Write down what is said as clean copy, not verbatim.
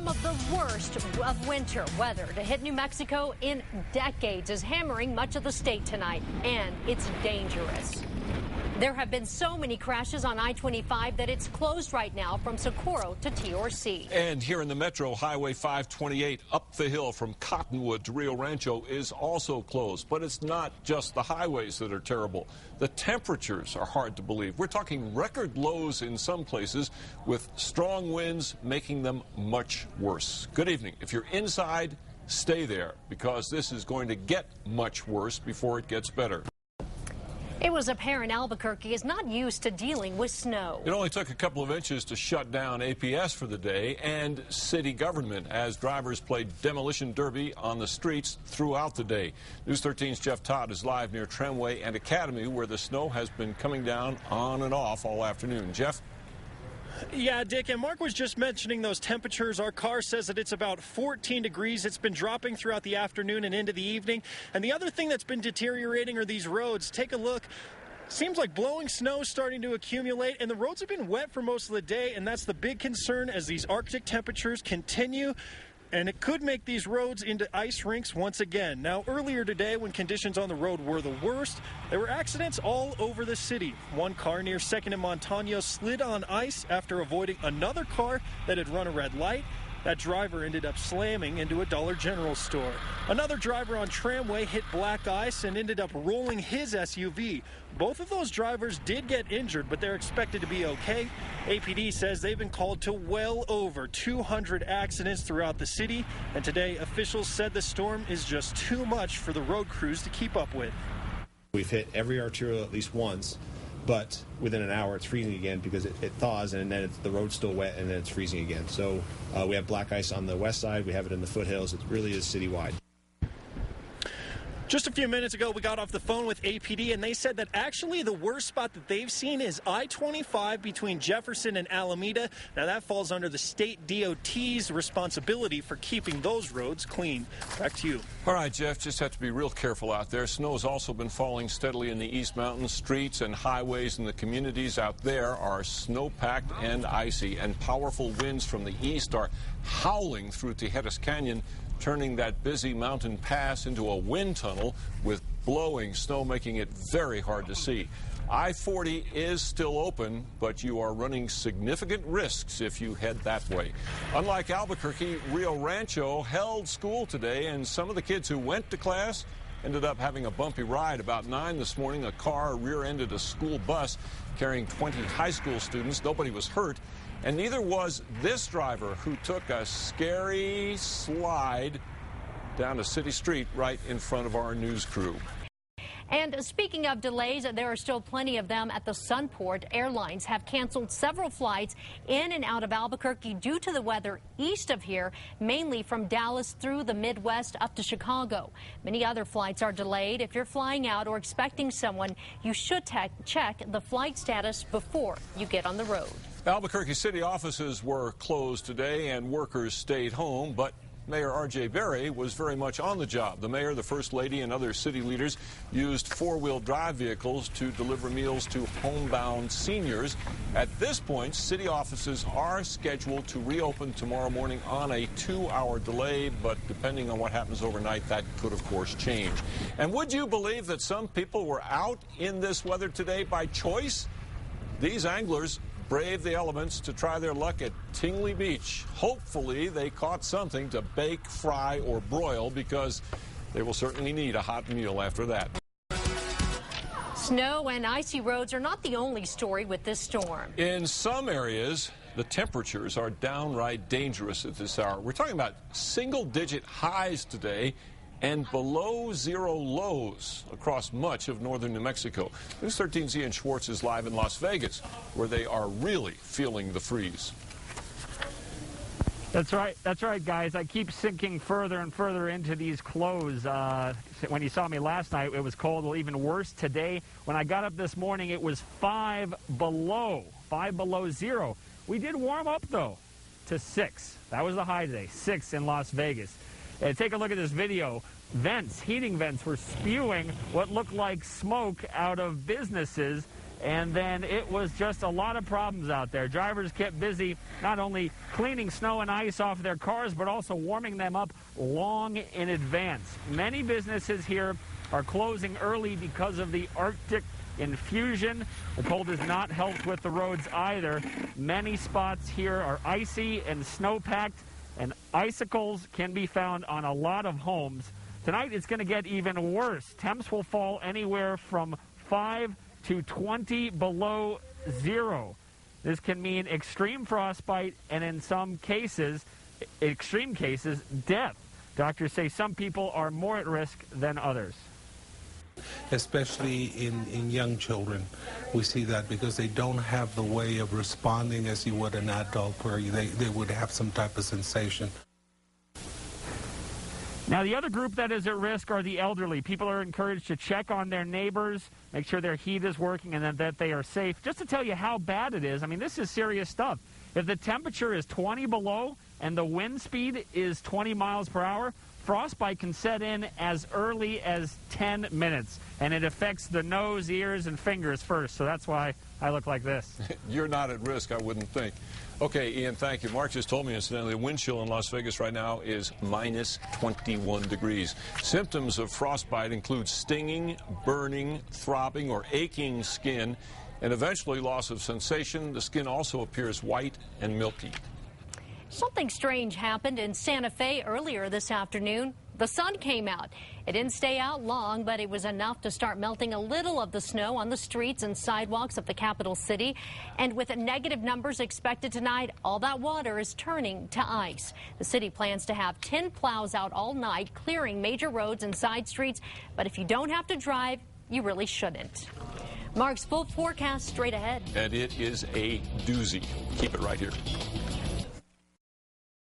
of the worst of winter weather to hit New Mexico in decades is hammering much of the state tonight, and it's dangerous. There have been so many crashes on I-25 that it's closed right now from Socorro to TRC. And here in the metro, Highway 528 up the hill from Cottonwood to Rio Rancho is also closed. But it's not just the highways that are terrible. The temperatures are hard to believe. We're talking record lows in some places with strong winds making them much worse. Good evening. If you're inside, stay there because this is going to get much worse before it gets better. It was apparent Albuquerque is not used to dealing with snow. It only took a couple of inches to shut down APS for the day and city government as drivers played demolition derby on the streets throughout the day. News 13's Jeff Todd is live near Tramway and Academy where the snow has been coming down on and off all afternoon. Jeff? Yeah, Dick, and Mark was just mentioning those temperatures. Our car says that it's about 14 degrees. It's been dropping throughout the afternoon and into the evening. And the other thing that's been deteriorating are these roads. Take a look. Seems like blowing snow is starting to accumulate, and the roads have been wet for most of the day, and that's the big concern as these Arctic temperatures continue. And it could make these roads into ice rinks once again. Now, earlier today, when conditions on the road were the worst, there were accidents all over the city. One car near 2nd and Montano slid on ice after avoiding another car that had run a red light. That driver ended up slamming into a Dollar General store. Another driver on Tramway hit black ice and ended up rolling his SUV. Both of those drivers did get injured, but they're expected to be okay. APD says they've been called to well over 200 accidents throughout the city, and today officials said the storm is just too much for the road crews to keep up with. We've hit every arterial at least once, but within an hour it's freezing again because it thaws and then the road's still wet and then it's freezing again. So we have black ice on the west side, we have it in the foothills. It really is citywide. Just a few minutes ago, we got off the phone with APD, and they said that actually the worst spot that they've seen is I-25 between Jefferson and Alameda. Now, that falls under the state DOT's responsibility for keeping those roads clean. Back to you. All right, Jeff, just have to be real careful out there. Snow has also been falling steadily in the East Mountains. Streets and highways in the communities out there are snow-packed and icy, and powerful winds from the east are howling through Tijeras Canyon, turning that busy mountain pass into a wind tunnel with blowing snow, making it very hard to see. I-40 is still open, but you are running significant risks if you head that way. Unlike Albuquerque, Rio Rancho held school today, and some of the kids who went to class ended up having a bumpy ride. About 9 this morning, a car rear-ended a school bus carrying 20 high school students. Nobody was hurt. And neither was this driver who took a scary slide down a city street right in front of our news crew. And speaking of delays, there are still plenty of them at the Sunport. Airlines have canceled several flights in and out of Albuquerque due to the weather east of here, mainly from Dallas through the Midwest up to Chicago. Many other flights are delayed. If you're flying out or expecting someone, you should check the flight status before you get on the road. Albuquerque city offices were closed today and workers stayed home, but Mayor R.J. Berry was very much on the job. The mayor, the first lady, and other city leaders used four-wheel drive vehicles to deliver meals to homebound seniors. At this point, city offices are scheduled to reopen tomorrow morning on a 2-hour delay, but depending on what happens overnight, that could, of course, change. And would you believe that some people were out in this weather today by choice? These anglers braved the elements to try their luck at Tingley Beach. Hopefully, they caught something to bake, fry, or broil because they will certainly need a hot meal after that. Snow and icy roads are not the only story with this storm. In some areas, the temperatures are downright dangerous at this hour. We're talking about single-digit highs today and below zero lows across much of northern New Mexico. News 13's Ian Schwartz is live in Las Vegas, where they are really feeling the freeze. That's right, guys. I keep sinking further and further into these clothes. When you saw me last night, it was cold. Well, even worse today. When I got up this morning, it was 5 below zero. We did warm up, though, to 6. That was the high today, 6 in Las Vegas. Take a look at this video. Heating vents were spewing what looked like smoke out of businesses and then it was just a lot of problems out there. Drivers kept busy not only cleaning snow and ice off their cars, but also warming them up long in advance. Many businesses here are closing early because of the Arctic infusion. The cold has not helped with the roads either. Many spots here are icy and snow-packed, and icicles can be found on a lot of homes. Tonight it's going to get even worse. Temps will fall anywhere from 5 to 20 below zero. This can mean extreme frostbite and in some cases, extreme cases, death. Doctors say some people are more at risk than others. Especially in young children. We see that because they don't have the way of responding as you would an adult where they would have some type of sensation. Now, the other group that is at risk are the elderly. People are encouraged to check on their neighbors, make sure their heat is working, and that they are safe. Just to tell you how bad it is, I mean, this is serious stuff. If the temperature is 20 below and the wind speed is 20 miles per hour, frostbite can set in as early as 10 minutes, and it affects the nose, ears, and fingers first, so that's why I look like this. You're not at risk, I wouldn't think. Okay, Ian, thank you. Mark just told me, incidentally, the wind chill in Las Vegas right now is minus 21 degrees. Symptoms of frostbite include stinging, burning, throbbing, or aching skin, and eventually loss of sensation. The skin also appears white and milky. Something strange happened in Santa Fe earlier this afternoon. The sun came out. It didn't stay out long, but it was enough to start melting a little of the snow on the streets and sidewalks of the capital city. And with negative numbers expected tonight, all that water is turning to ice. The city plans to have 10 plows out all night, clearing major roads and side streets. But if you don't have to drive, you really shouldn't. Mark's full forecast straight ahead. And it is a doozy. Keep it right here.